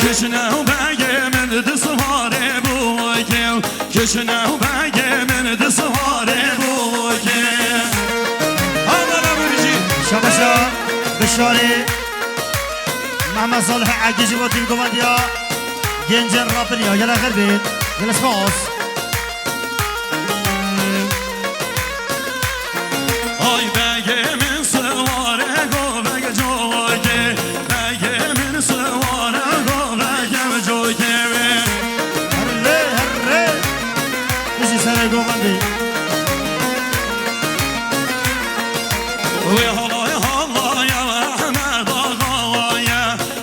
کشنه و بگه من دسواره بوکه کشنه و بگه من دسواره بوکه آمالا بریجی شباشا بشاری محمد صالح عگیجی با تیم کماندیا گنجن راپنیا یلا خیر بید یلا سپاس آی بگه من سواره گو بگه جوکه بگه من سواره گو بگه جوکه هره هره بشی سر کماندی وی حالای حالای احمد آقای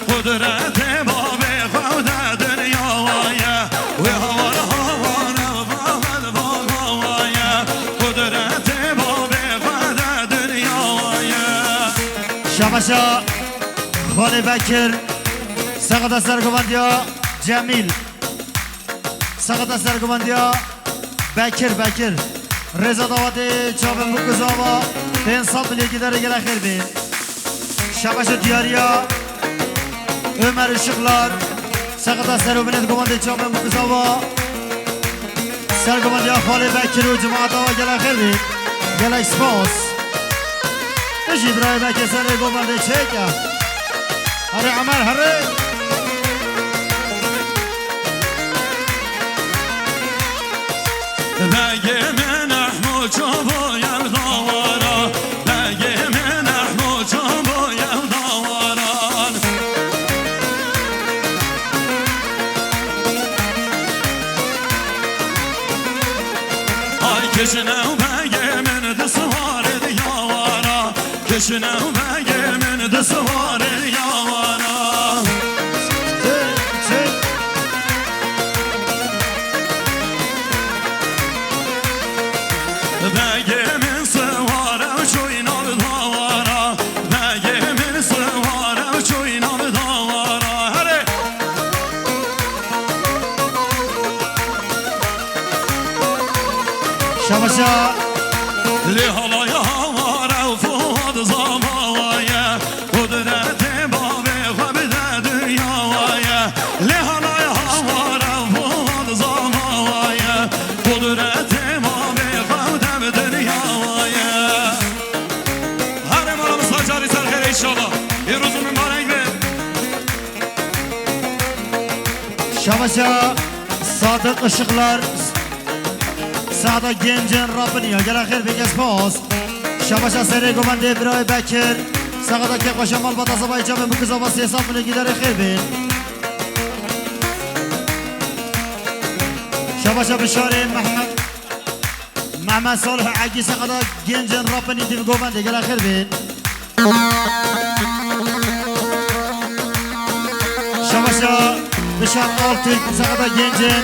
قدرت باب خود دنیای وی حوار حوار باب آقای قدرت باب خود دنیای شباشا خاله بکر سقط سرگوبندیا جمیل سقط سرگوبندیا بکر رضا داوتی چابن بکزاوا به انصاب لیگی داره گل خیر بین شباشا دیاریا عمر شغلار سقط سرگوبند گوبنده چابن بکزاوا سرگوبندیا خاله بکر و جماعت آوا گل خیر بین گل اکسپاس بشی برای بکر سرگوبنده چه که هره عمر هره بگه من احمد چابایم داورا بگه من احمد چابایم داوران آی کشنه و بگه من دسواره دیوارا کشنه و بگه من دسواره دیوارا بگه من سواره و چوینا به داوارا بگه من سواره و چوینا به داوارا هره شباشا لی حالای هواره و فواد زماوای قدرت باب خواب دنیاوای لی حالای هواره و فواد زماوای قدرت باب خواب دنیاوای هر مالا مساجاری سر خیر ایشالا یه روز مبارک به شباشا صادق اشغلار سعدا گنجن رابنیا گل خیر بگه سپاس شباشا سری گوبنده برای بکر سقطا که خوش مال باتا زبای جامع بکزا و 300 ملگی داره خیر بین شباشا بشاره محمد صالح عگی سقطا گنجن رابنی تیم گوبنده گل خیر بین شباشا بشار آلتوی سقطا گنجن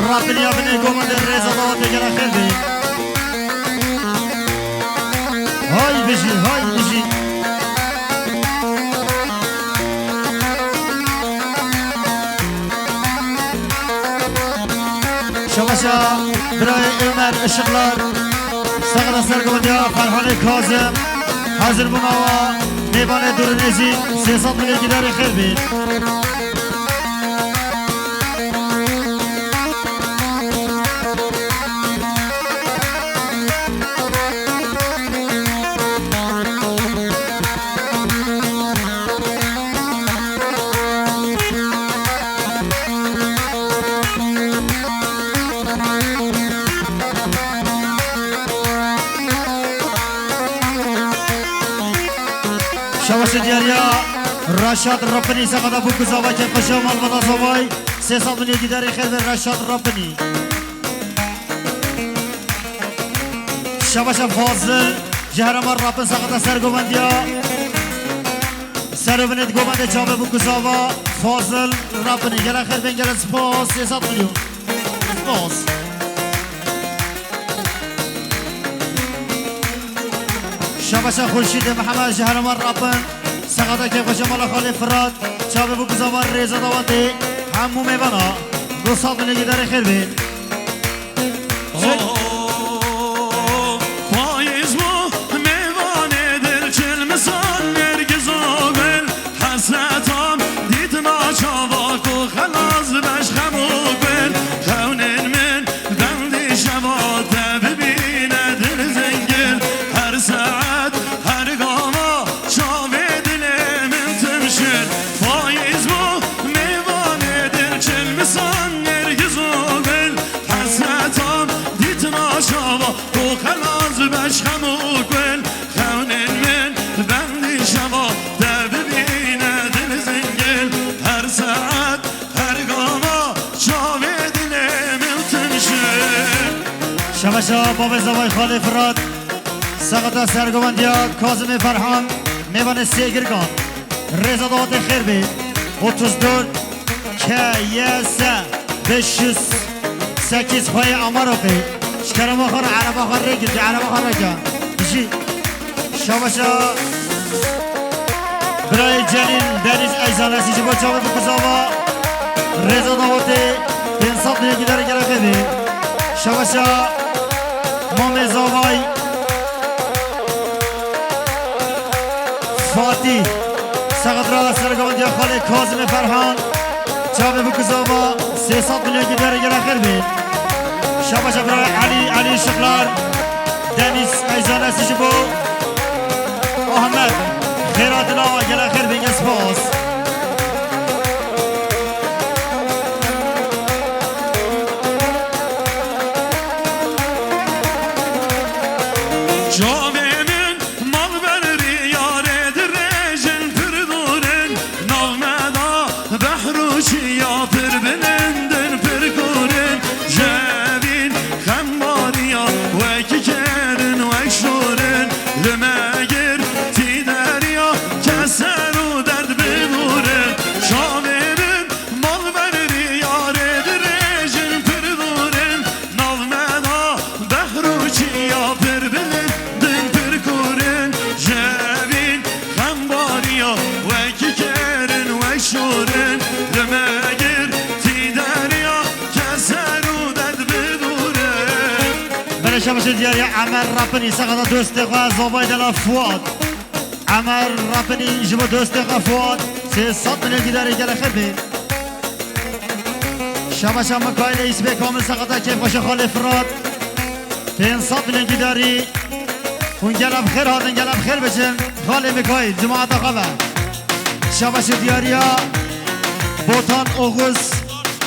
رابنیا بنی گوبنده رزا داوته گل خیر بین های بشی شباشا برای عمر اشغلار سقط سرگوندیا فرحان کاظم حاضر بماوا نیبان دورنیزی 300 ملیگی داری خیر بین شواش دیاریا رشاد رپنی سقط ابو کزاوا که قشام البتا زوای 300 ملیگی داری خیر بین رشاد رپنی شواش فاضل جهرمان رپن سقط سرگوبندیا سرگوبند گوبنده چابه ابو کزاوا فاضل رپنی گل خیر بین گل سپاس 300 میلیون سپاس شباشا خورشید محمد جهرمان رپن سقطا که خوش مال خالی فراد چابه بو گزاوار ریزا داوته همو میبانا 200 ملیگی داره خیر بین پاییز مو میوانه دل چل مثال نرگز آبل حسرتام دید ناچار شباشا باب زوای خالی فراد سقط سرگوندیا کاظم فرهان میوان سیگرگان رضا داد خیر بی 34 که یسه 508 های اماروقی شکرم آخر عرب آخر ریگیر که عرب آخر رگا بشی شباشا برای جلیل دریز ایزان رسی جبا چاوه بکزاوا رضا داوتی انصاب نیگی داره گره خیلی شباشا مام زاوای فاتی سقط را سرگوان دیا خاله کاظم فرهان چاوه بکزاوا 300 نیگی داره گره خیلی شباشا برای علی شقلار دنیز ایزان رسی جبا احمد خیراتنا گله خیر بینگ سپاس جاویمین مال بری یاره درجن پردورن نامدا بحروشی یا پر بلندن پر کورن جوین خماریا وکی کرن وک شورن لمگر تی دریا کسر و درد بدورن جاویمین مال بری یاره درجن پردورن نامدا بحروشی یا پر بلندن شورن لمگر تی دریا کسر و درد بدورن بله شباش دیاری عمر رپنی سقط دوست خواه زابای دلا فواد عمر رپنی جبا دوست خواه فواد 300 نیگی داره گله خیر بی شباش هم مکایل ایسبه کامل سقطه که باشه خاله فراد 500 نیگی داری اون گلب خیر هاتن گلب خیر بچن خاله مکایل جماعت خواه شباش دیاریا بوتان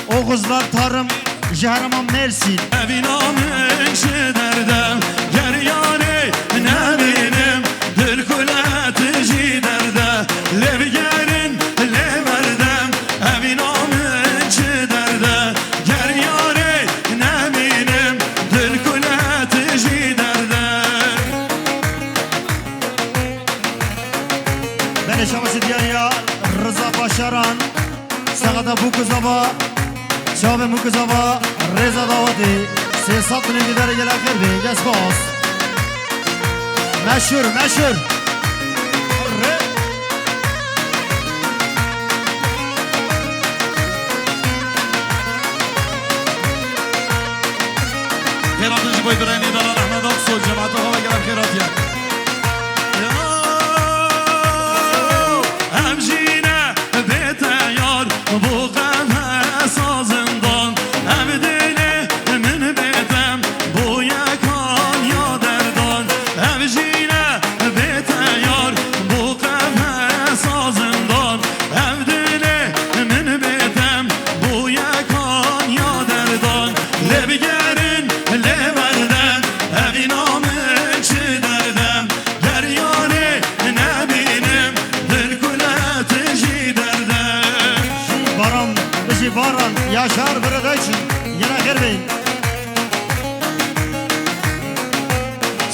اوغوزlar tarım جهرما مرسی Evinamın şu derdem Ger yâre ne benim Dil kuletıcı derde Levgerin leverdem Evinamın şu derde Ger yâre ne benim Dil kuletıcı derde Ben şabası diğer Rıza Başaran Sağda bu kızaba Şabe bu kızaba Reza Davati 300 نیگی داره گله خیر بی گس باس مشهور خیراتی جبای برانی دلال احمد آقسو جماعت آقا بگرم خیراتیه همجینه بیته یار bu qəhə sazından Əvdili min betəm bu yakan yadərdan Əvcinə betə yar bu qəhə sazından Əvdili min betəm bu yakan yadərdan Levgərin levərdən əvinamın çidərdəm Gər yari nə bilim dil kulətici dərdəm Baran بشی باران yaşar burada için gele خیر بی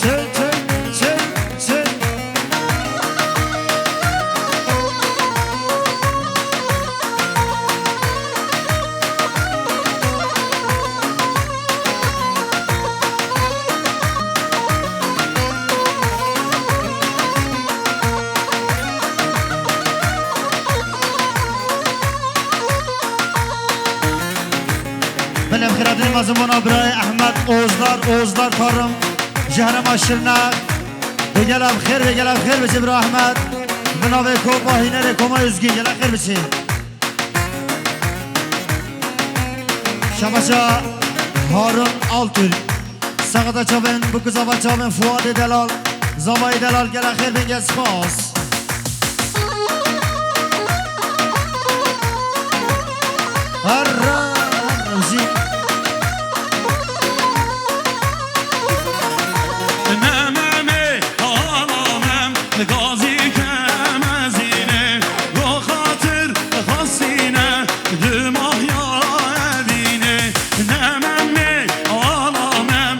çık Benim xiradim azımına birey Ahmet Oğuzlar tarım Cehrem aşırına Gelem xir biçi bir Ahmet Binave koma hinere koma üzgü gelem xir biçi Şabaşa Harun Altül Sağda çabın bu kızaba çabın Fuadi Delal Zavai Delal gelem xir bin gespas Harra Gazi kemezine Yo hatır hasine Dümah ya evine Nemem mi alamem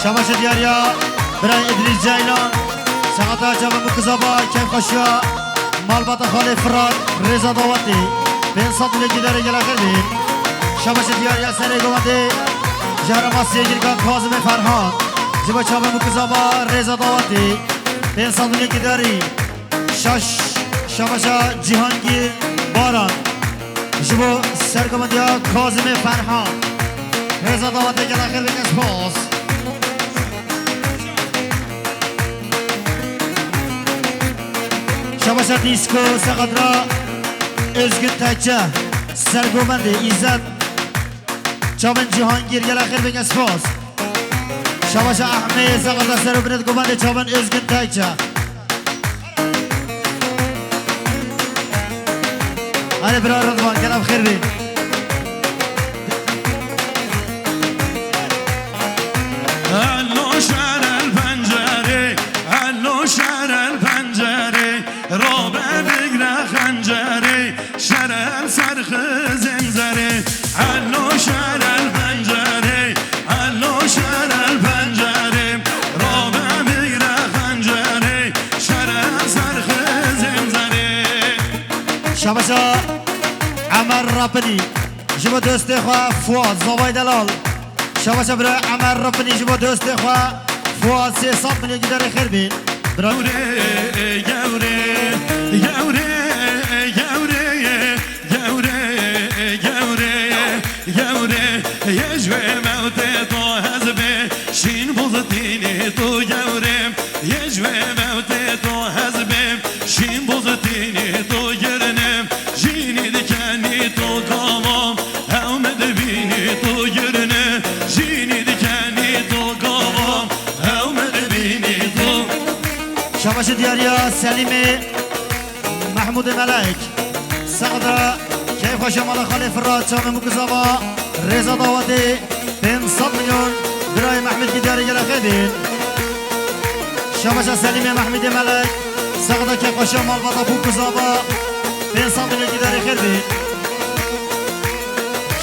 شباش دیاریا برای ادریس جیلان سقطا جواب مکزابا کیف خشیا مالبات خالی فراد رضا داوتی بین سطل گیداره گل آخر بین شباش دیاریا سری گوانده جهرماسی گیرگان کازم فرهان جبا جواب مکزابا رضا داوتی بین سطل گیداری شباشا جهانگیر باران جبا سرگوانده کازم فرهان رضا داوتی گل آخر بین اسپاس شباشا دیسکو سقدرا özgün tayça sergomende izzat çabın cihangir gel akhir ben esfos şabaşa ahmet saqadra sergomende gomende çabın özgün tayça hadi bir Rıdvan gel akhir ben Hello şerel pencere Hello şerel pencere Robe bigre خنجره شرل سرخ زنزره هلو شرل پنجره هلو شرل پنجره رابع بگره خنجره شرل سرخ زنزره شباشا عمر رپنی جبا دوست خواه فواد زوای دلال شباشا برای عمر رپنی جبا دوست خواه فواد 300 میلیون گیدار خیر بین گوره گوره گوره يجوي موتي تو هزبي شين بوزتيني تو جورم يجوي موتي تو هزبي شين بوزتيني تو جرنم جيني دكاني تو قامم او مدبيني تو جرنم جيني دكاني تو قامم او مدبيني تو شباش دياريا سليمي محمود ملك سقدرا كيف خوش مالا خالي فراد شام مكزابا رضا داوتی 500 میلیون برای محمد گیداری گل خیبین شباشا سلیم محمد ملک سقدا که قشا مالباتا بوکزابا 500 میلیون گیداری خیبین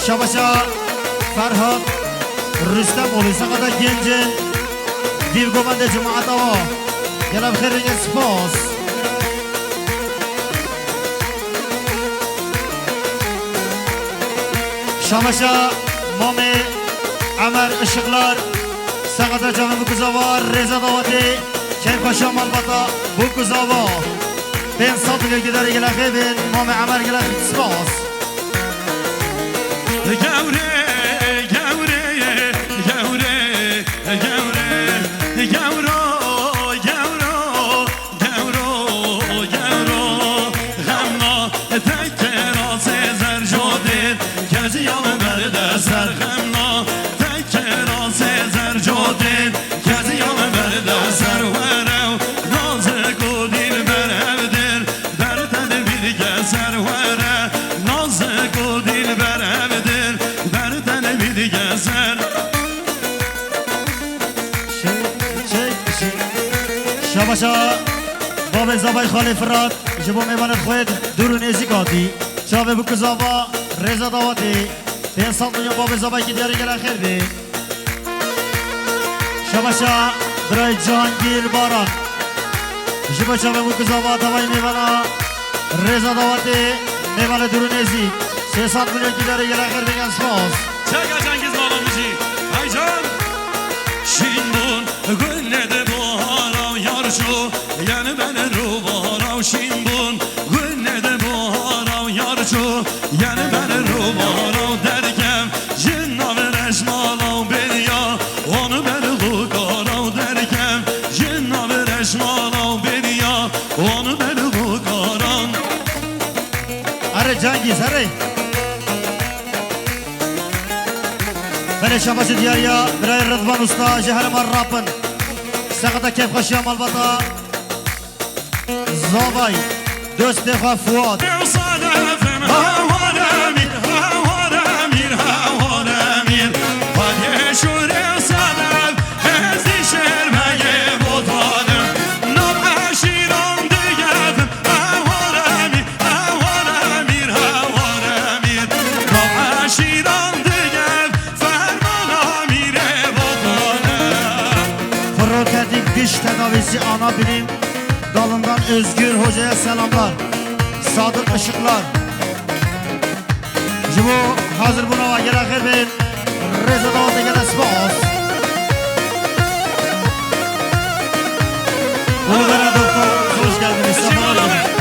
شباشا فرهاد رستم اولی سقدا گنجن دیو گوبند جماعت آوا گل بخیر بگن سپاس شامشا مامي عمر اشقلار سقطا جامع بوكزاوا رضا داوتی كيف خشا مالباتا بوكزاوا بين صوت اللي قدر يلاقي بين مامي عمر يلاقي سباس جوري جوري جوري جوري جورو جورو جورو جورو غمنا تكرا سيزر جودين كزي يوم برد سرخمنا تكرا سيزر جودين كزي يوم برد سر ورو نازك و دل برهودر در تن بیدگه سر وره نازك و دل برهودر در تن بیدگه سر شباشا باب زبای خالی فراد جبو میباند خود دورو نزیکاتی شاب بوکزاوا رضا داوتی 500 میلیون باب زبای که دیاری گل خیر بی شباشا برای جهانگیر باران جبو شاب بوکزاوا دوای میبانا رضا داوتی میباند دورو نزیک 300 میلیون که دیاری گل خیر بگن سپاس Çaka Cengiz Bağlamışı Aycan Şinbun Günnede buharav yarşu Yani beni rubarav Şinbun Günnede buharav yarşu Yani beni rubarav derkem Cinnavi reşmalav beriya Onu beni hukarav derkem Cinnavi reşmalav beriya Onu beni hukarav اره Cengiz اره بله شباش دیاریا برای رضوان استا جهر مرابن سقطا کیف خشیا مالباتا زابای دوست خواه فواد Navisi ana bilim dalından Özgür Hoca'ya selamlar. Sadık Işıklar. Jibo hazır buna va gerekir bir Reza Davut'a gelen spas. Ulugara doktor hoş geldiniz. Selamlar.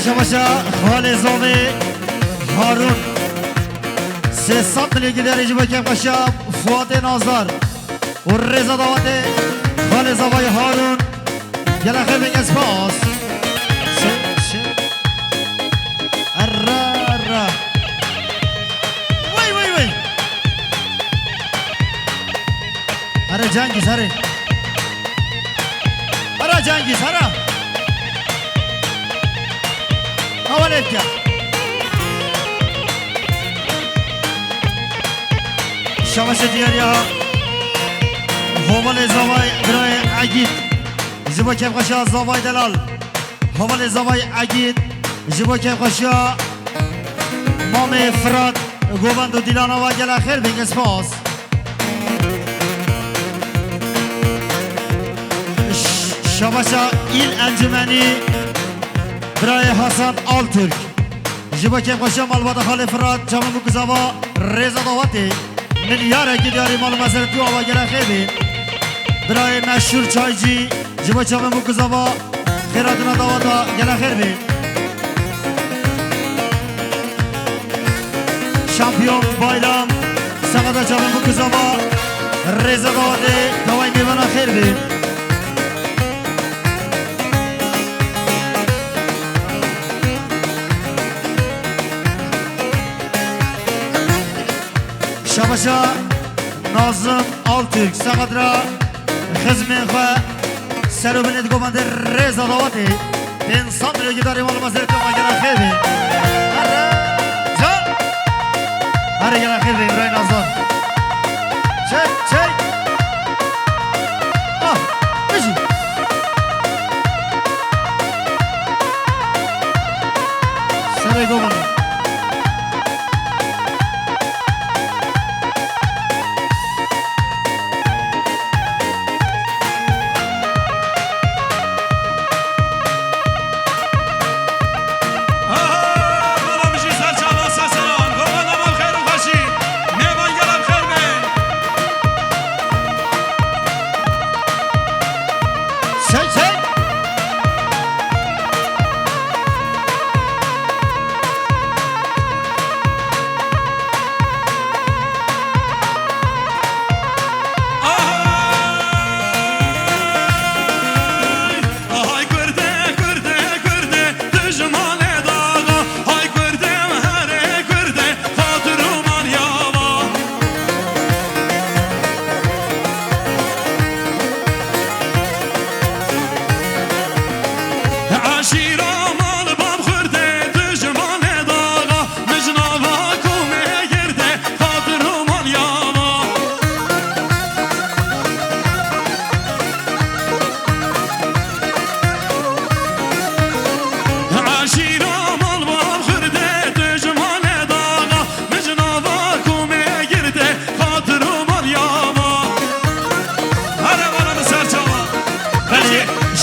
Şabaşa Halizami Harun Sesat Ligi derece bakayım Paşa Fuat Nazar Reza Davati Halizami Harun Gelen khayr bin espas Arra Vay vay vay Ara Cengiz ara Ara Cengiz ara Havalet ya. Şavaşa diğer ya. Havale zavay biraya agit. Jibo kevkaşa zavay delal. Havale zavay agit. Jibo kevkaşa. Mame Fırat. Govando Dilanova gel akhir bin espas. Şavaşa il encümeni. برای حسن آلترک جبا که خوشم البته خاله فراد جامع مکزاوا رضا داوتی میلیاره که دیاری مال مزر تو آوا گره خیلی برای مشهور چایجی جبا جامع مکزاوا خیراتنا داواتا گره خیلی شامپیون بایرام سقطا جامع مکزاوا رضا داوتی دوای میوانا خیلی Şabaşa Nazım Altürk Sakadra Xizmin Xoa Serubinit Gomandir Reza Davati Ben Sandriyo Gidari Malı Mazirti Oma Gelen Khirbi Arra Can Arra Gelen Khirbi İbrahim Nazım Çek Ah Beşi Sarı Gomandir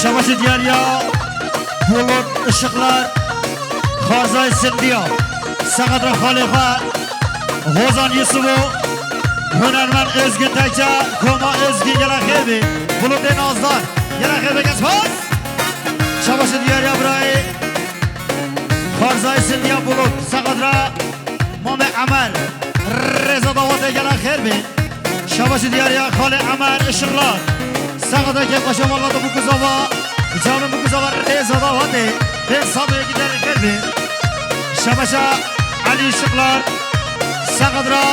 Şabaşı diğer ya Bulut ışıklar Kharzay Sindiya Sakadra Khalifa Hozan Yusufu Hünermen Özgün Tekçe Koma Özgün gelen khirbi Bulut Nazlar gelen khirbi kesmez Şabaşı diğer ya burayı Kharzay Sindiya Bulut Sakadra Mame Amel Reza Davut'a gelen khirbi Şabaşı diğer ya Khali Amel ışıklar Sakadra Kevkaşa valladı bu kızava Canım bu kızava Reza Davut'a Ben Sadı'ya giderim khirbi شباشا علي شقلار سقدرا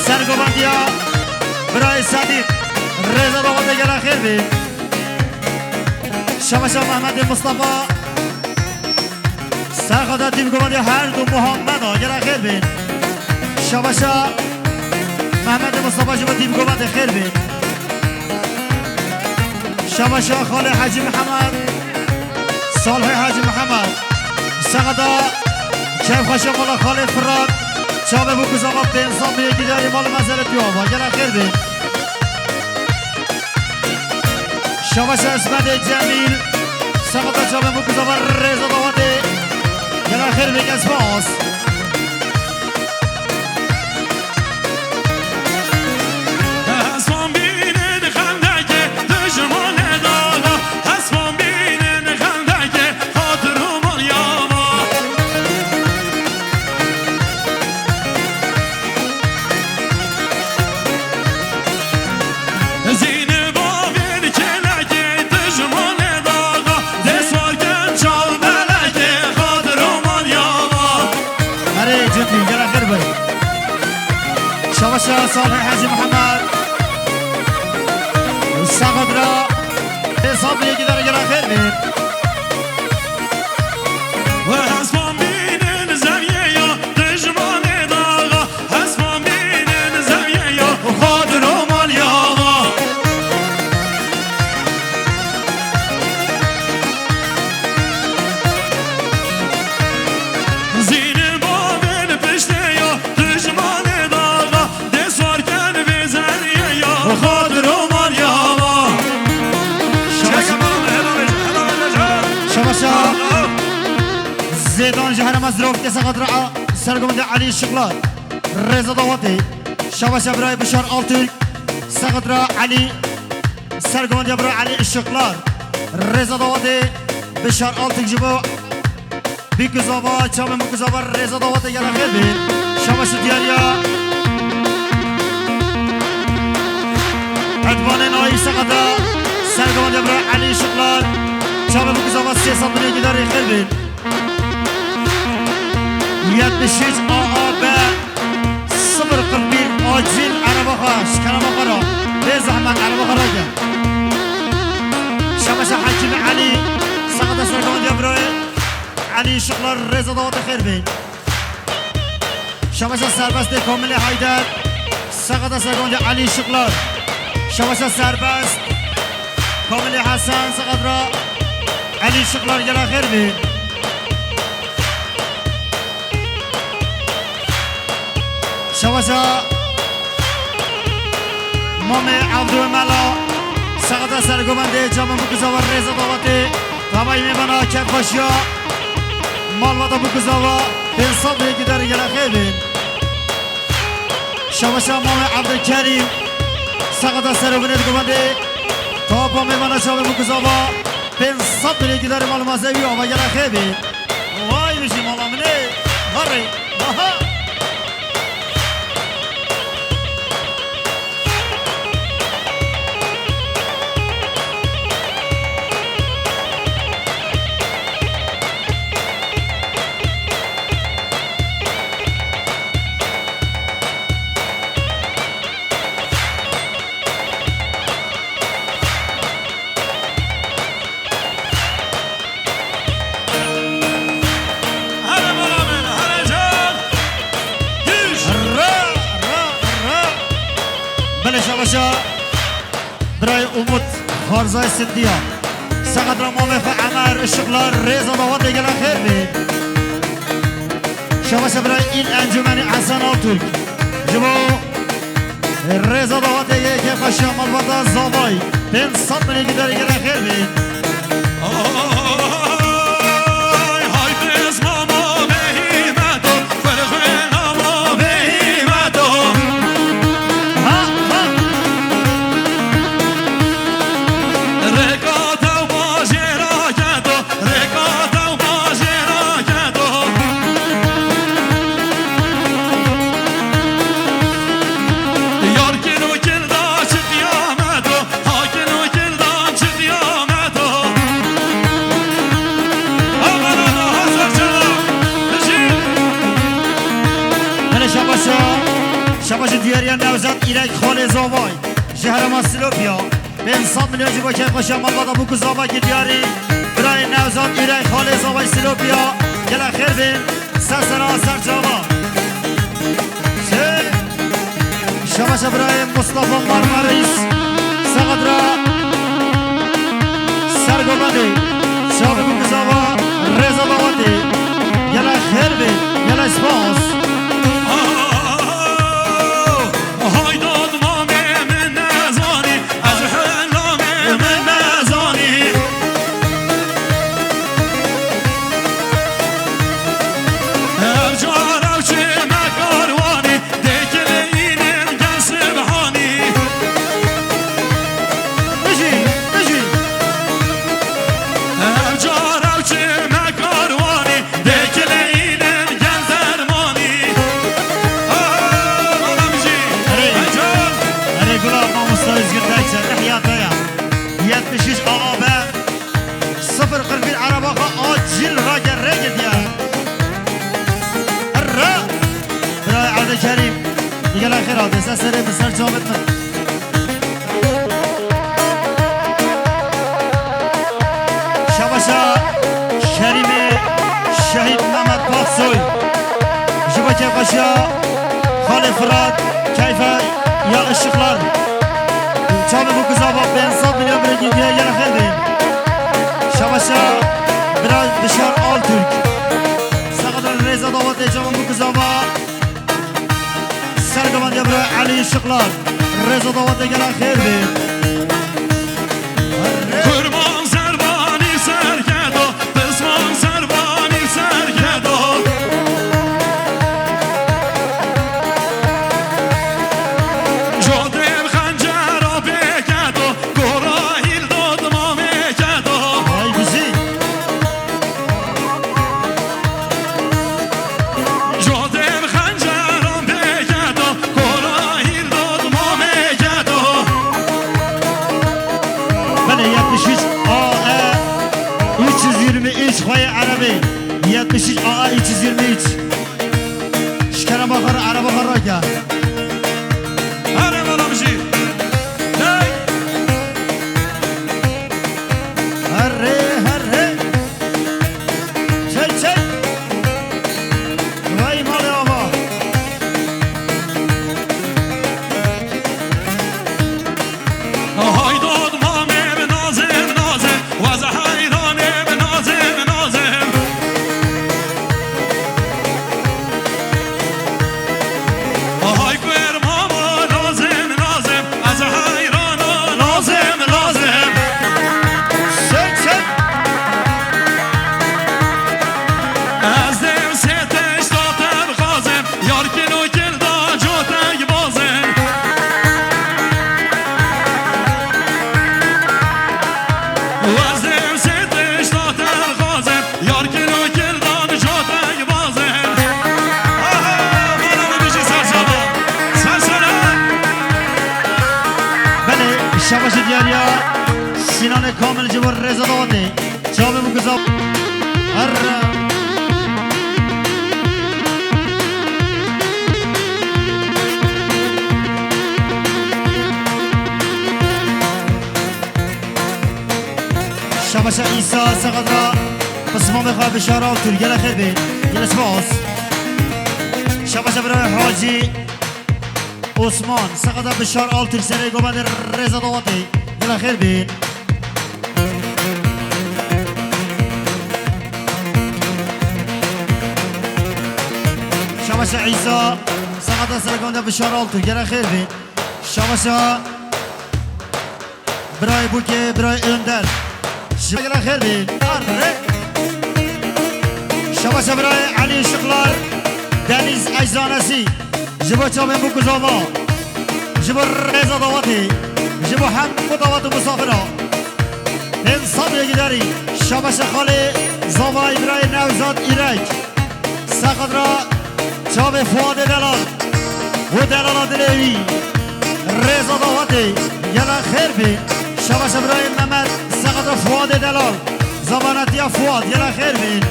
سرگوبندیا برای صدیق رضا داوود گلا خیر بی شباشا محمد مصطفى سرخدا تیم گوبندی هر دو محمد ها گلا خیر بی شباشا محمد مصطفى جوا تیم گوبند خیر بی شباشا خاله حاجی محمد صالح حاجی محمد سقدا کیف خوشم والا خاله فراد چابه بو کزاقا به انسان به یکی داری مال مزل پیاوا گره خیر بین شباش اسمت جمیل سقدا چابه بو کزاقا رزا دواده گره خیر بین اسماس شباشا صالح حاجی محمد سقدرا حساب یکی داره گره خیر بین و حسبان بینن زمیه یا دشمان داغا حسبان بینن زمیه یا خاطر و مال یاغا زین بابن پشته یا دشمان زيدان جهنم مزروف تسقط رعا سرقم علي الشقلار رضا ضواتي شباشا براي بشار الترك سقط رعا علي سرقم براي علي الشقلار رضا ضواتي بشار الترك جبو بكزابا شام مكزابا رضا ضواتي يلا خير بين شباشا دياليا عدوان ناي سقط سرقم براي علي الشقلار شام مكزابا سياسة بني جداري خير بين يتبشيج آب صبر قربين آجين عربا خاش كلام قرا بزحمة عربا خراجة شباشا حكيم علي سقط سرقان ديابروي علي شقلار رزا ضوات خير بين شباشا سربست كامل حيدر سقط سرقان علي شقلار شباشا سربست كامل حسن سقط را علي شقلار جلا خير بين شباشا مامي عبدو ملا سقط سرگوبنده جامع مکزاور رزا داوته تمایی میبنا کف خوشیا مالواتا مکزاوا بین صبر یکی داره گره خیبین شباشا مامي عبدالکریم سقط سرگوبنده تاپا میبنا جامع مکزاوا بین صبر یکی داره مال مزوی آوا گره خیبین وای میشی مالا منه هاری آها شباشا برای امود خارزای سندیا سقط رمامه فعمر الشغلار رزا ضوات دیگه خیر بید شباشا برای این انجمن حسن آترک جبو رزا ضوات دیگه که خشیا مالواتا زابای بین صد منی که داره گره خیر بید برای نوزاد ایرک خال زاوای شهر ما سلوپیا به انسان میلیون جیبا که خوشم مالبادا بوکو زاوا که دیاری برای نوزاد ایرک خال زاوای سلوپیا گلا خیر بین سرسرا سر جاوا شباش برای مصطفى مرمریس سقدرا سرگوبندی شابه بوکو زاوا رزا باوندی گلا خیر بین گلا اسپاس يلا خير هذا سسري بسر جابتنا شباشا شريمي شهيد محمد باقسوي جبكي قشا خالي فراد كيف يا الشغلان شامي بو كزابا بانصاب مليون بريدي ديا يلا خير بين شباشا براد بشار آل ترك سقدر الرئيزة دواتي جامي بو كزابا سرگمان جبرا علی شقلان رضا دوات گلا خیر بی kurban servani serkedo pısman servani serkedo jodev khanjara bekedo gorahil dodma mekedo ay güzel jodev khanjara bekedo gorahil dodma mekedo bana 73 AA 323 خوی عربی 73 AA 323 شکر بخور عرب بخور را که hare balamji hey هره هره چل چل وای مال آبا haydod mame nazem nazem vaz hayrane nazem nazem hay kwer mama nazem nazem az hayrana nazem nazem çel çel az dem seteş tatem khazem yar kilo kelda jotag bazem وزم ستش تاتر خازم یار کلو کردان جاتگ بازم بارم بیشی سرسابا سرسره بله شباش دیاریا سینان کامل جبر رضا داده جامع مگذاب هره شباش عیسا سقدرا بسمان بخواه بشارا و ترگل خیر بین گل اسماس شباش برای حاجی عثمان سقدرا بشار آل ترک سره گوبند رضا دواتی گل خیر بین شباش عیسا سقدرا سره گوبند بشار آل ترک گل خیر بین شباش برای بوکه برای اندر شباش خیر بین شباش برای علی شقلار دنیز اجزانسی جبا چابه بو کزاوا جبا رزا دواتی جبا هم دوات مسافرها انسان یکی داری شباش خالی زاوای برای نوزاد ایرک سقدرا چابه فواد دلال و دلال دلیوی رزا دواتی یلا خیر بین شباش برای محمد سقدرا فواد دلال زبانتی فواد یلا خیر بین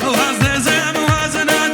وزنم وزنم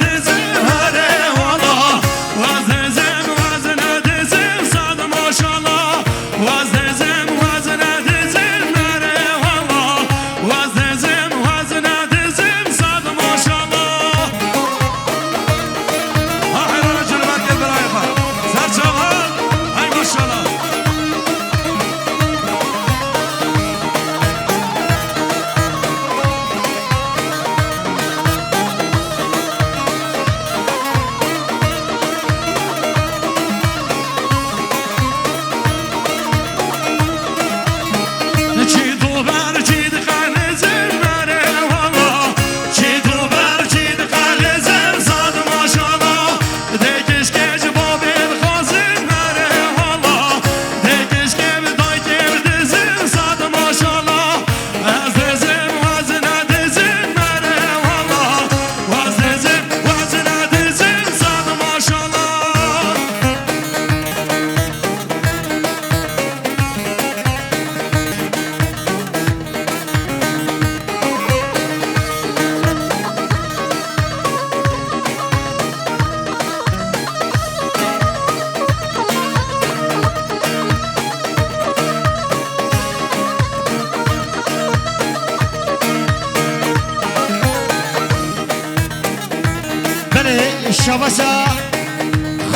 شباشا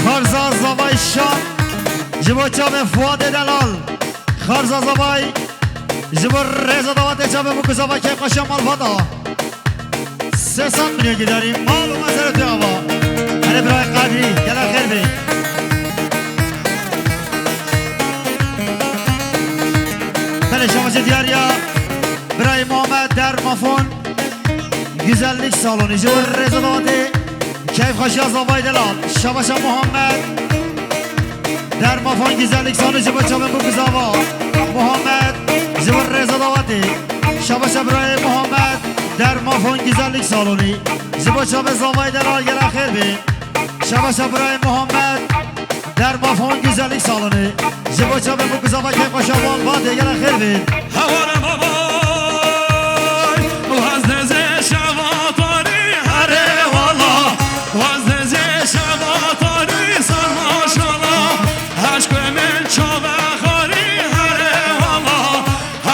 خارزا زوای شام جبو چاب فواد دلال خارزا زوای جبو رزا دوات چاب بو زوا که قشا مال فدا 300 میلیون داریم مال و مزر تو آوا هر برای قدری گلا خیر بی بله شباشا دیاریا برای محمد در مافون güzellik salonu جبو رزا دوات کیف خوشی از آوای دلال شباشا محمد در مافان گیزلک سانو جبا چابن بو گزاوا محمد جبا رزا دواتی شباشا برای محمد در مافان گیزلک سالونی جبا چابن زاوای دلال گل خیر بی شباشا برای محمد در مافان گیزلک سالونی جبا چابن بو گزاوا کیف خوشی وان واتی گل خیر بی هوارم بابای و از نزه شباتاری هره والا و از نزه شباتاری سر ماشالا عشق من چابه خاری هره والا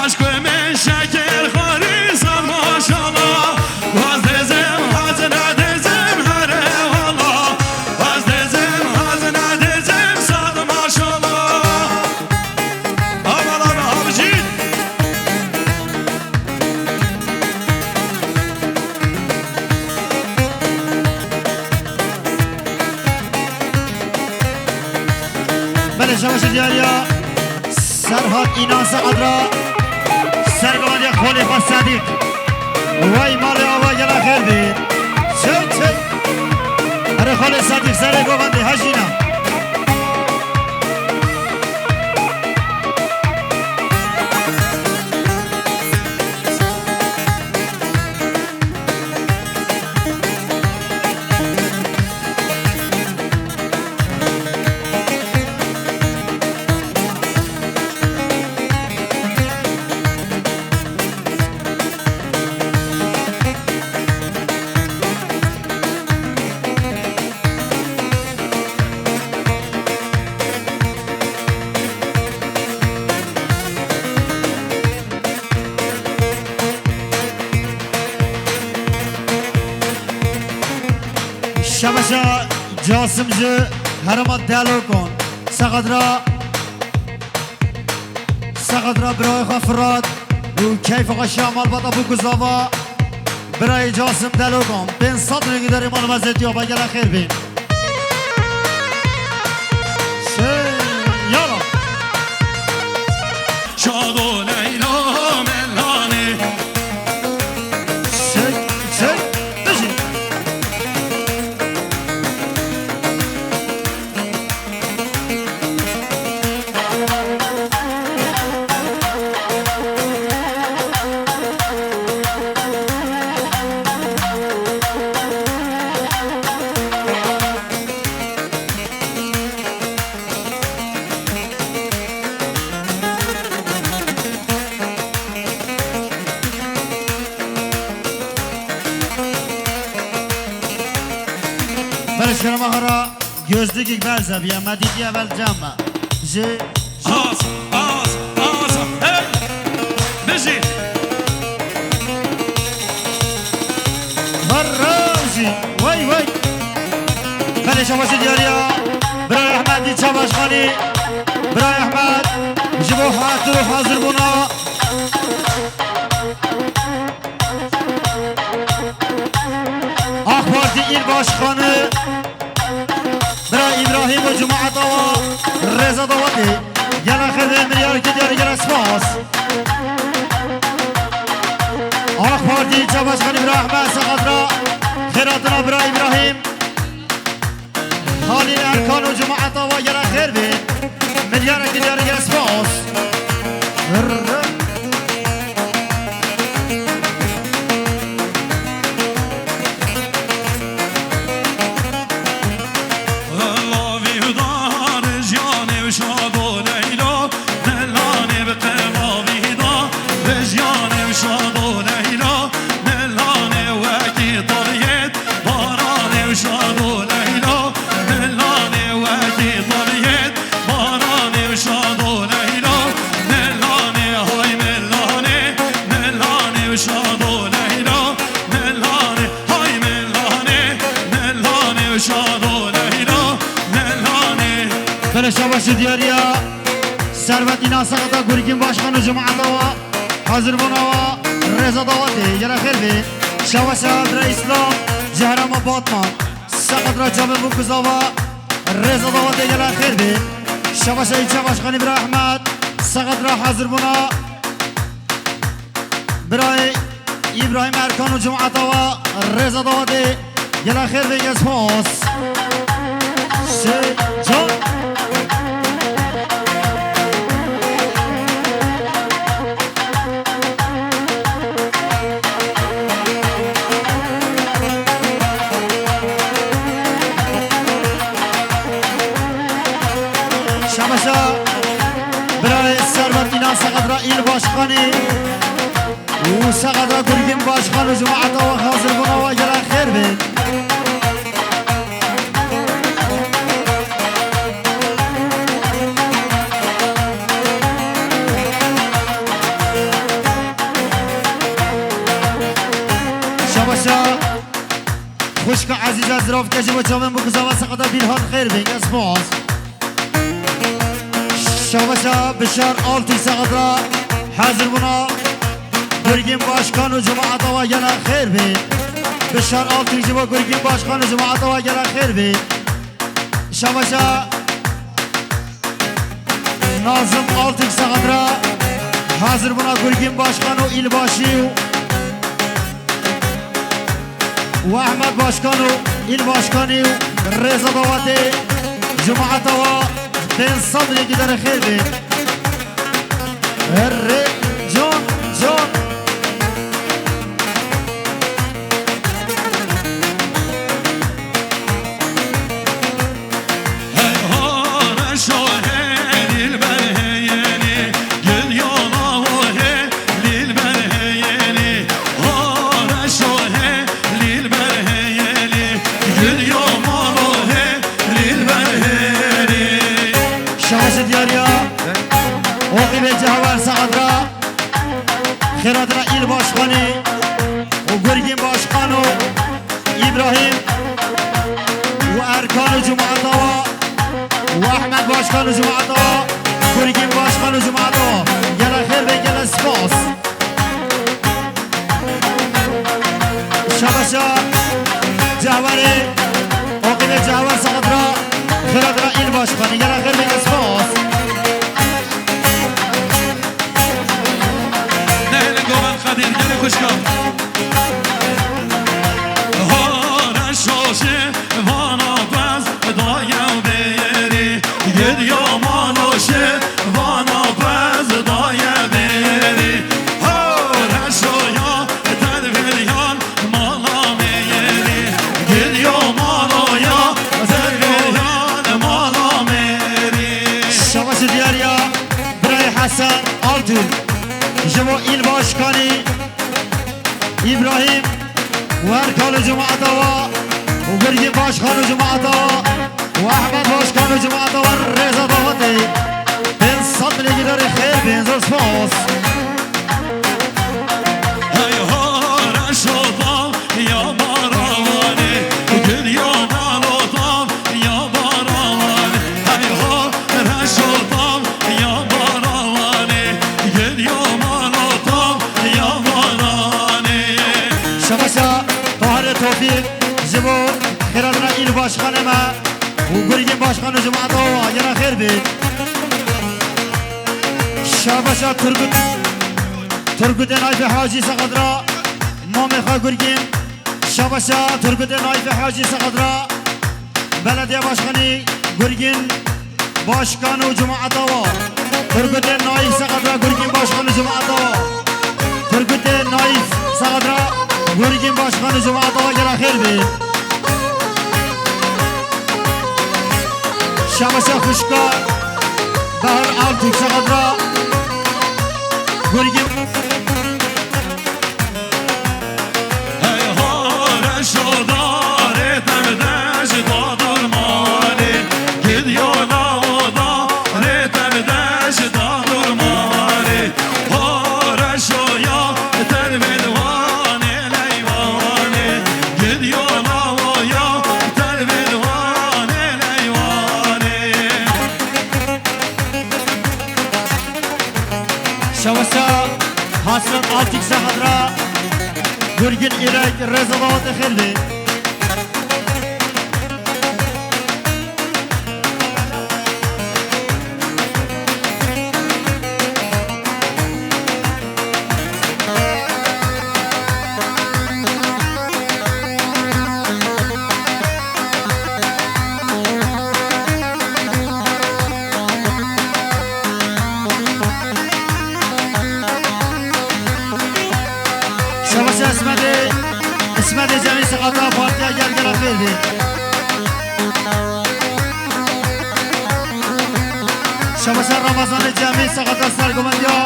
عشق من شکر خاری سر ماشالا و از نزم هز ندزم هره والا و از نزم هز ندزم سر ماشالا آبالا به آبجید بله شباش دیاریا سرحاد ایناس قدرا سرگوان یا خلیفه صدیق وای مال آوا گلا خیر بید چه اره خالی صدیق سرگوان دی هشینا شباشا جاسم جو هرما دلو کن سقدرا برای خفراد و کیف آقا شامال بادا بو گزاوا برای جاسم دلو کن بین صد نگی داریم آنو مزید یا بگل خیر بین یالا شاد و لیلا ملانه چک بشین برش کنم آخرا gözlük ikbal zabiye madidi evel cama je آس hey بشی هرازی وای بله شباش دیاریا برای احمدی چاباش خانی برای احمد جبو حاضر و حاضر بونا اخبارتی این باشخانه برای ابراهیم و جماعت و رضا دواتی گل خیر میلیار که دیاری گل اسپاس اخبارتی چاباش خانی برای احمد سقدرا خیراتنا برای ابراهیم حالی ارکان و جماعت و گل خیر بی میلیار که دیاری گل اسپاس شاد و لیلا ملانه وکی طریت بارانه و شاد سقطا گرگین باشخان و جماعت و حاضر بنا و رضا داوتی گل خیر بی شواشا در اسلام جهرم و باطمان سقط را جامع بکزا و رضا داوتی گل خیر بی شواشا ایچه باشخانی برای احمد سقط را حاضر بنا برای ابراهیم ارکان و جماعت و رضا داوتی گل خیر بی گسپاس جان شمشا برای سربت اینا سقط را ایل باشخانی و سقط را گرگین باشخان و جماعت و حاضر بنا و گل خیر بی خوشک عزیز از راف کجی با چامن بکزا و سقطا بیلهان خیر بین اسپاس شابشا بشار آلتی سقط را حاضر بنا گرگین باشکان و جماعت و گلا خیر بین بشار آلتی جبا گرگین باشکان و جماعت و گلا خیر بین شابشا نازم آلتی سقط را حاضر بنا گرگین باشکان و ایل باشی و احمد باشکان و این باشکانی و رضا داوتی جماعت و دین صدری که در خیر بید جان جان خیرات را ایل باشخانی و گرگین باشخان و ابراهیم و ارکان و جماعت و احمد باشخان و جماعت و گرگین باشخان و جماعت و گل خیر به گل سپاس شبشا جهوری عاقب جهور سقط را خیرات را ایل باشخانی گل خیر به گل سپاس قدیر گل کشکا هار شاشه وانا پس دایم بیری گریا مانوشه وانا پس دایم بیری هار شایا تدویریان مالا میری گریا مانویا تدویریان مالا میری شمس دیاریا برای حسن آلتون جمع ایل باشکانی ابراهیم و ارکان جماعت و گرگی باشکان جماعت و احمد باشکان جماعت و رضا داوتی بین صد لیگی داری خیر بین زر سپاس ای هار شدام یا بارانی گل یا مالوتام یا بارانی ای هار شدام یا بارانی گل یا شمشا طاهر توفیق جبو خیراتنا ایل باشخان ما و گرگین باشخان جماعت و ینا خیر بید شمشا ترگوت نایف حاجی سقط را مامی خواه گرگین شمشا ترگوت نایف حاجی سقط را بلدیه باشخانی گرگین باشخان و جماعت و ترگوت نایف سقط را گرگین باشخان جماعت و ترگوت نایف سقط را گرگین باشخان جماعت و گل خیر بید شمشا خوشکا بهر آلتیک سقط را گرگین ای هار شداره تردش دادر مالی گدیانا و داره تردش دادر مالی هار شویا تربیدوان لیوانی گدیانا و یا تربیدوان لیوانی حسرت آتیک سخدرا گرگین ایرک رزدات خیلی اسمت جمعی سقطا پارتیا گرگرا خیلی شباشر رمضان جمعی سقطا سرگمندیا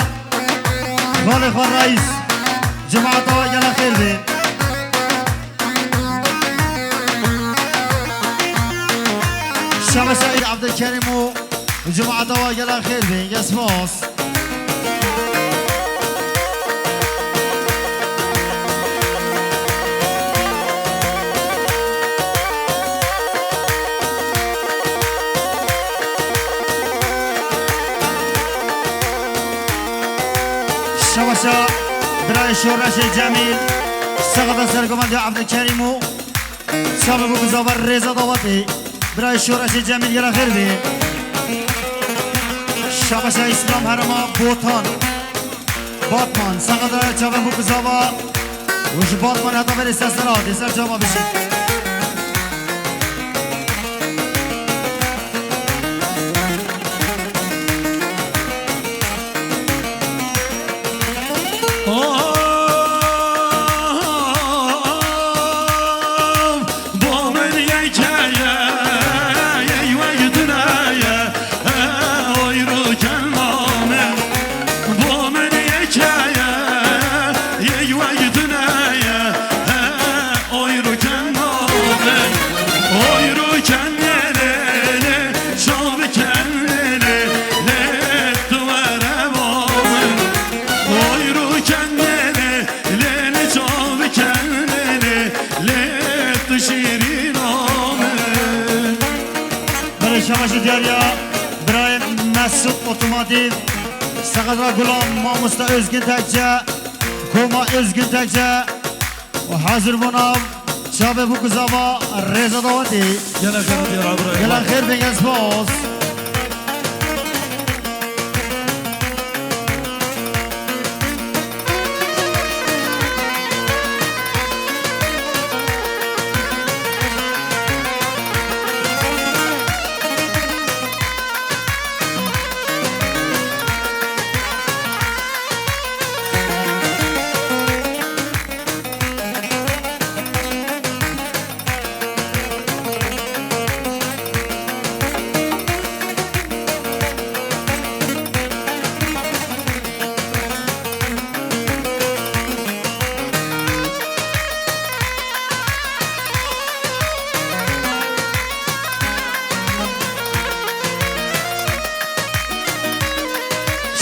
خالق و رئیس جماعت ها گرا خیلی شباشر اید عبدالکریم و جماعت ها گرا خیلی یسماس شباشا برای شورش جمیل سقط سرگمند عبدالکریم و شب بگذار رضا داوتی برای شورش جمیل گرا خیر بی شباشا اسلام هرما باتمان سقط شب بگذار وش باتمان حتی بر استثنات سر جامعه بشید شباش دیاریا برای مسعود اتوماتیو سقط گلام ما مستا özgün تکچه کوما özgün تکچه و حاضر بنام شب بو گزاوا رضا داوتی گلا خیر دیار ابراهیم گلا خیر بگز باز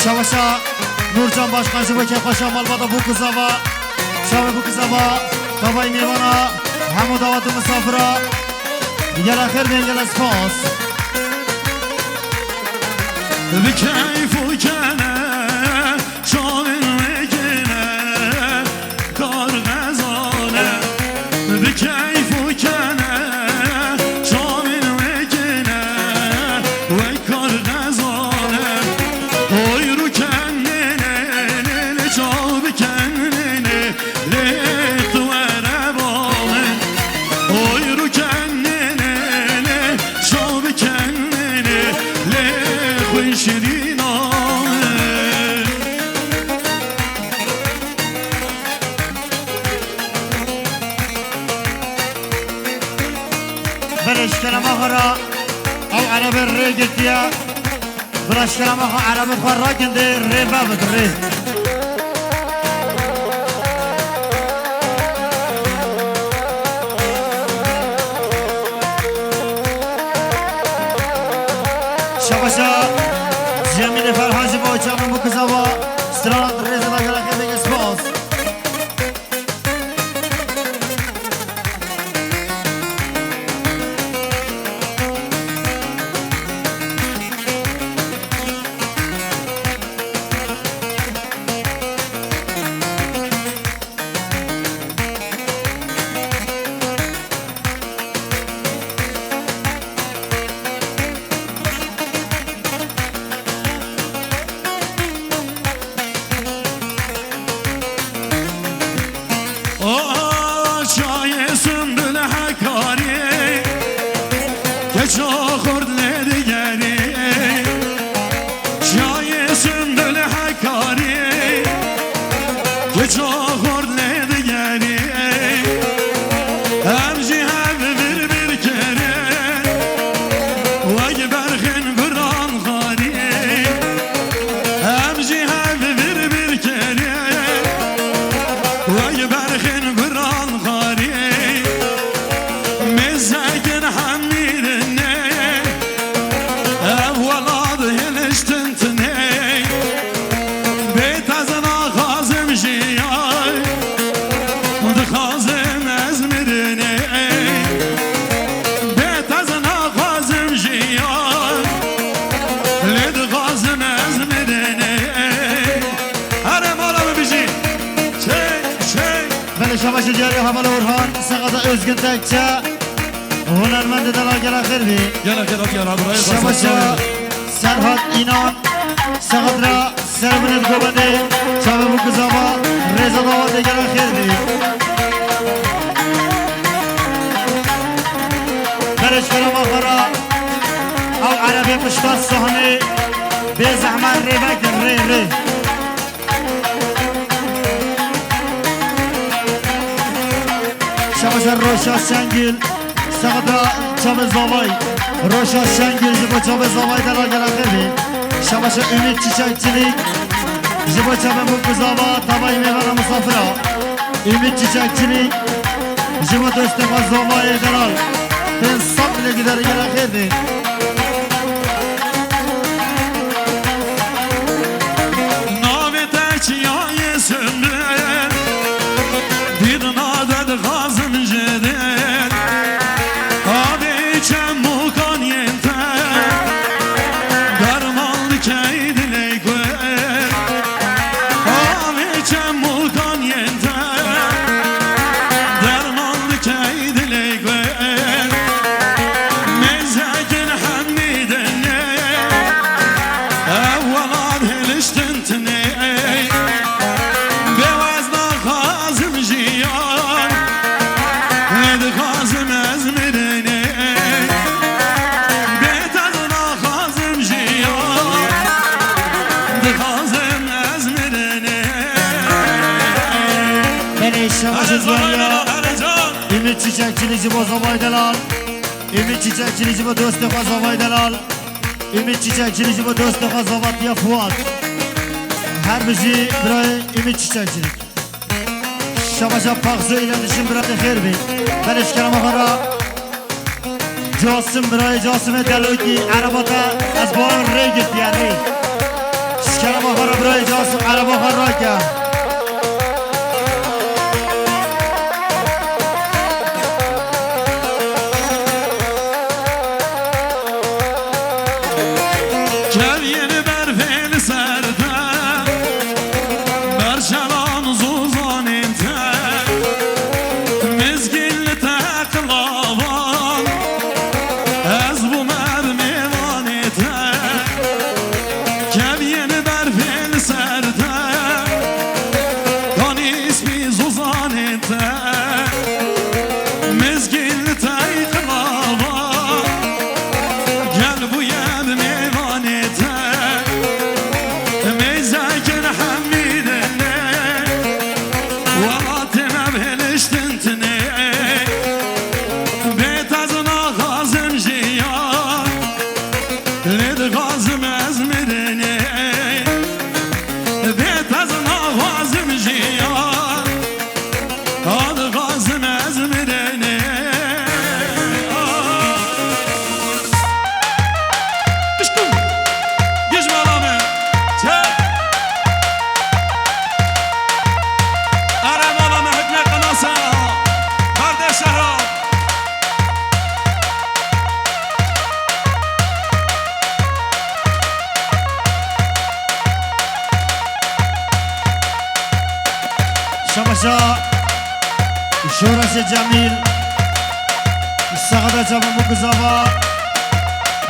شباشا نورجان باشقانشو با که خوشا مالبادا بو کزاوا شب بو کزاوا دابای میوانا همو دعوت مسافرا یلا خیر بین یلا سپاس بکیف و کنه شامل مگنه کار غزانه بکیف و کنه شامل مگنه و کار غزانه oy ru kendine le çal kendine le tuvara bole oy ru kendine le çal kendine le khuşrin بلش كلمة أخرى أو عربي الريقتيا بلاش كلام أخو عربي خراجن دي ري بابد ري شباشا جميل فرحانجي باوچا من بكزاوا استرانات ريزة دا گلا خيبه اسپاس که چاخورد لیدگری همجی هم بر کره وگ برخن بران خاری همجی هم بر کره وگ برخن بران خاری مزاجن حمیرنه اولاد هلشتنتنه بیت از نخازم جیای دخازم از مرنه بیت از نخازم جیای لدخازم از مرنه هره مالا ببیجی بله شما شجاری حمل اورهان سقط özgün tekçe هنرمند دلاغل آخر بی گل خیرات گل آدرای شما سرحاد اینان سقط را سرمند گوبنده شما بکزاما رزا داوات گل آخر بی بلش کرم آخرا او عربی مشتاق صحنه بی زحمت ری بکن ری شما روشا شنگل سقطرا چاب زاوای روشا شنگل جبا چاب زاوای دلا گلاخر بی شما امید چیچکچیlik جبا چاب مکزاوا تبای میوان مسافرا امید چیچکچیlik جبا دوستما زاوای دلال ten sap bile gider gelakhir bی ناوی تکیای سنده دید نادد غازم جدید آبی چم مکان ینته درمان کید لیکوید آبی چم مکان ینته درمان کید لیکوید مزاجن حمیدنه اولاد هلشتنتنه بوزنا خازم جیان لد خازم از مرنه بیتازنا خازم جیان ده خازم از مرنه beni şama şezvanya هرجان ümit çiçekçiliği cibo zavay delal ümit çiçekçiliği cibo dostu zavay delal ümit çiçekçiliği cibo dostu zavat ya Fuat her bizi buraya ümit çiçekçilik şamaşa paksı ile düşün buraya xeyr bey ben eşkeram ahara Casım buraya Casım'e delo ki arabada az bağır rey gitti yani eşkeram ahara buraya Casım araba harraka Kevyeni berfeli serde Berşalan zuzan inte Mezgilli teklavan Ez bu mermivan ite Kevyeni berfeli serde Kan ismi zuzan inte Mezgilli teklavan Gel bu yer mevanete Meyzaken hamidene Valatime beliştintine Betazına gazım jiyan Led gazım ezmirine Betazına gazım jiyan Adı gazım ezmirine شماشا شورش جمیل سقط جمع مکزاوا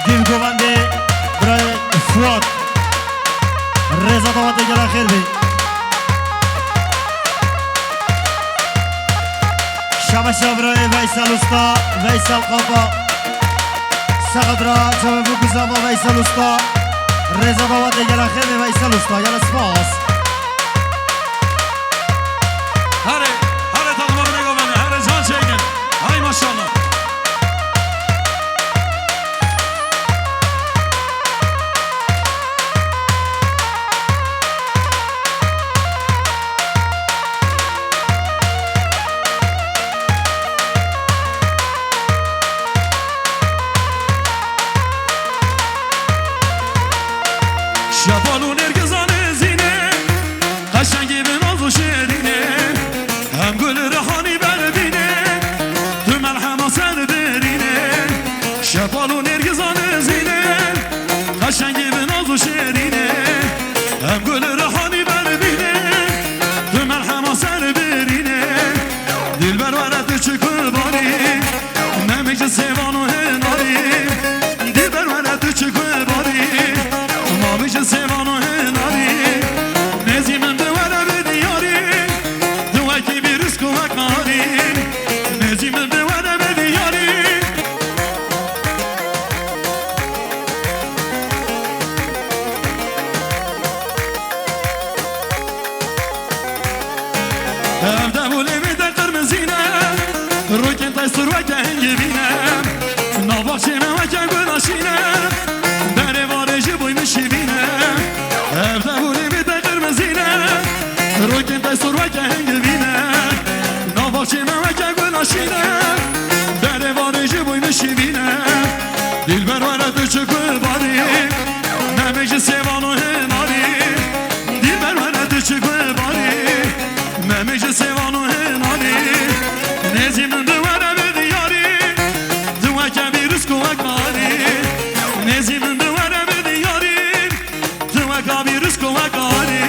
دیو گوانده برای فواد رضا داوات گل خیر بی شماشا برای ویسال استا ویسال قابا سقط را جمع مکزاوا ویسال استا رضا داوات گل خیر بی ویسال استا گل سپاس یاری نزیم دواره بدی یاری evde bu levide kırmızıynem Roken taysır ve kengibinem Navakşine ve kengunaşinem Beni varıcı buymuş ibinem evde bu levide kırmızıynem Roken taysır ve kengibinem Navakşine ve kengunaşinem Beni varıcı buymuş ibinem Dilber vere düşükü bari Memeci sevanu henari Dilber vere düşükü bari Memeci sevanu henari Nezimin duvara verdi yari Duva kabir uskova kari Nezimin duvara verdi yari Duva kabir uskova kari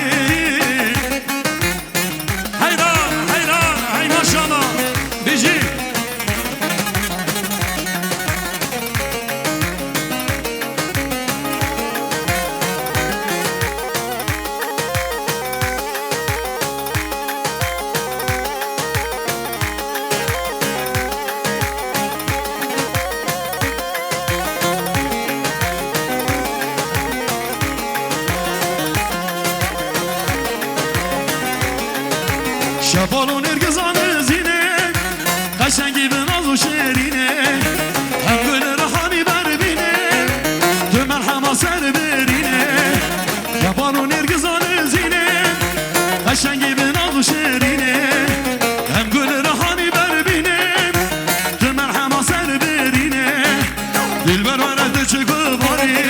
Hayran, hayran, hay maşallah Biji Şapalon ergezanı zine Kaşen gibi nazu şerine Hem böyle rahani berbine Tüm merhama serberine Şapalon ergezanı zine Kaşen gibi nazu şerine Hem böyle rahani berbine Tüm merhama serberine Dilber vere düşükü bari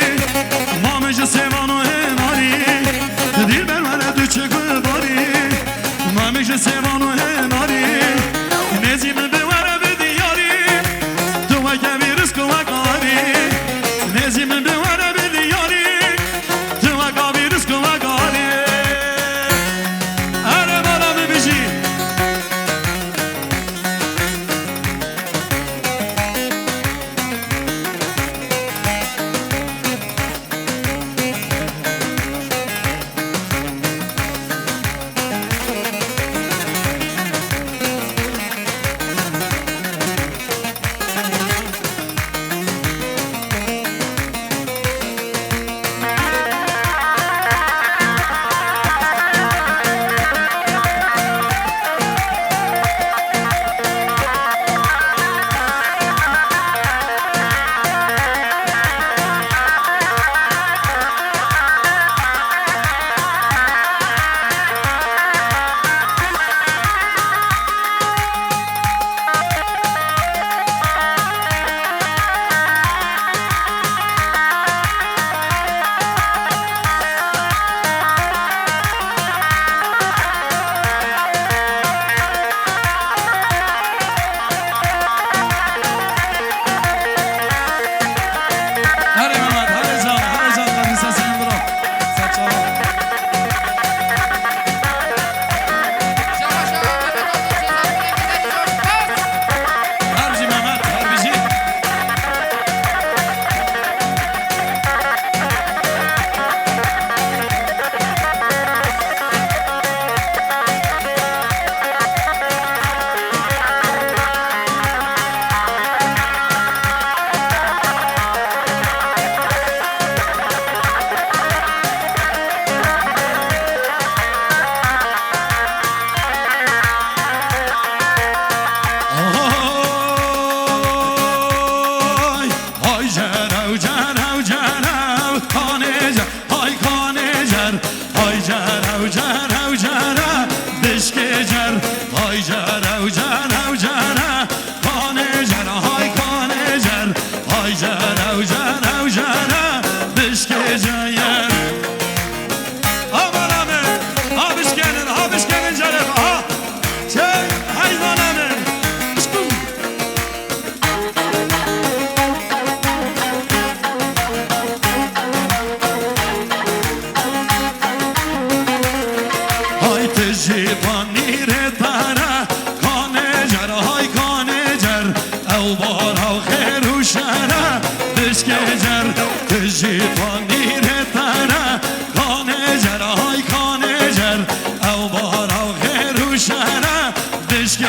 Mameci sevanu henari Dilber vere düşükü bari Mameci sevanu henari Nezimi bevara bedi yari Duva kabir uskova kari Nezimi bevara bedi yari Duva kabir uskova kari Are bala bebişi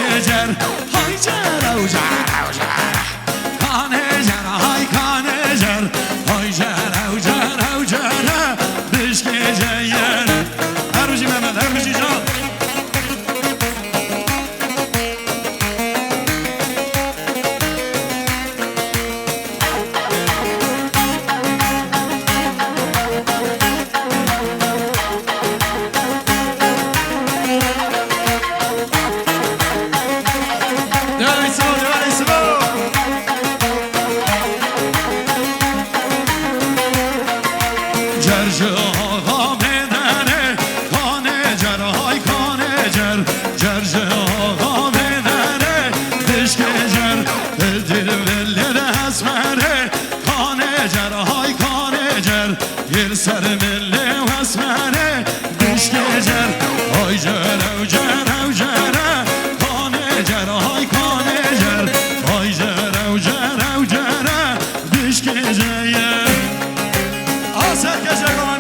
geceler جر های جر او جر او جر کانه جر های کانه جر های جر او جر او جر بشک جیر هروجی محمد هروجی جان سر مله و اسمره بشک جر های جر او جر او جر کانه جر های کانه جر های جر او جر او جر بشک جر آسد کشه